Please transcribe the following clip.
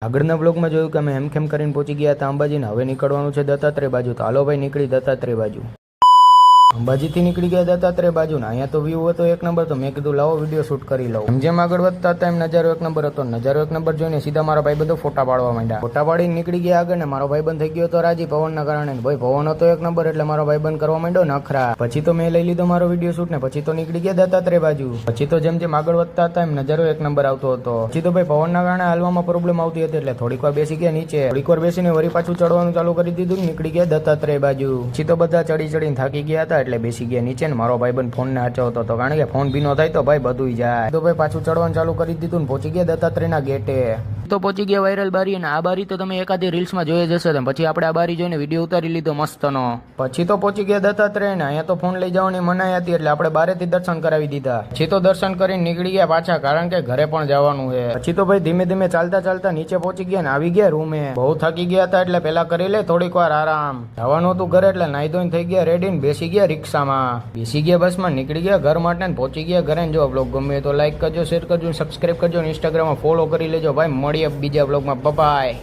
આગળના બ્લોગમાં જોયું કે અમે હેમખેમ કરીને પહોંચી ગયા હતા અંબાજીને. હવે નીકળવાનું છે દત્તાત્રેય બાજુ. તો હાલો ભાઈ નીકળી દત્તાત્રેય બાજુ. અંબાજીથી નીકળી ગયા દત્તાત્રેય બાજુ ને અહીંયા તો વ્યૂ હતો એક નંબર. તો મેં કીધું લાવો વિડીયો શૂટ કરી લઉં. જેમ આગળ વધતા હતા એમ નજારો એક નંબર હતો. નજારો એક નંબર જોઈને સીધા મારા ભાઈ બધો ફોટા પાડવા માંડ્યા. ફોટા પાડીને નીકળી ગયા આગળ ને મારો ભાઈ બંધ થઈ ગયો હતો રાજી પવનના કારણે. ભાઈ પવન હતો એક નંબર એટલે મારો ભાઈ બંધ કરવા માંડ્યો નખરા. પછી તો મેં લઈ લીધો મારો વિડીયો શૂટ ને પછી તો નીકળી ગયા દત્તાત્રેય બાજુ. પછી તો જેમ જેમ આગળ વધતા હતા એમ નજારો એક નંબર આવતો હતો. પછી તો ભાઈ પવનના કારણે હાલવામાં પ્રોબ્લેમ આવતી હતી એટલે થોડીક વાર બેસી ગયા નીચે. થોડીક વાર બેસીને વળી પાછું ચડવાનું ચાલુ કરી દીધું. નીકળી ગયા દત્તાત્રેય બાજુ. પછી તો બધા ચડી ચડીને થાકી ગયા હતા એટલે બેસી ગયા નીચે. મારો ભાઈબંધ ફોન ને હાચવતો હતો કારણ કે ફોન ભીનો થાય તો ભાઈ બધું જાય. તો ભાઈ પાછું ચડવાનું ચાલુ કરી દીધું ને પહોંચી ગયા દત્તાત્રેયના ગેટે. તો પહોંચી ગયા વાયરલ બારી. અને આ બારી તો તમે એકાદી રીલ્સમાં જોઈ જશે. પછી આપણે આ બારી જોઈને વિડીયો ઉતારી લીધો મસ્તનો. પછી તો પહોંચી ગયા દત્તાત્રેય ને અહીંયા તો ફોન લઈ જવાની મનાઈ હતી એટલે આપણે બારેથી દર્શન કરાવી દીધા. પછી તો દર્શન કરીને નીકળી ગયા પાછા કારણ કે ઘરે પણ જવાનું છે. પછી તો ભાઈ ધીમે ધીમે ચાલતા ચાલતા નીચે પહોંચી ગયા ને આવી ગયા રૂમે. બહુ થાકી ગયા હતા એટલે પેલા કરી લે થોડીક વાર આરામ. જવાનું હતું ઘરે એટલે નાઈ ધોઈને થઈ ગયા રેડી ને બેસી ગયા રિક્ષામાં. બેસી ગયા બસમાં નીકળી ગયા ઘર માટે ને પહોંચી ગયા ઘરે. જો બ્લોગ ગમે તો લાઈક કરજો, શેર કરજો, સબસ્ક્રાઈબ કરજો, ઇન્સ્ટાગ્રામમાં ફોલો કરી લેજો ભાઈ. મળીએ બીજા બ્લોગમાં. બાય.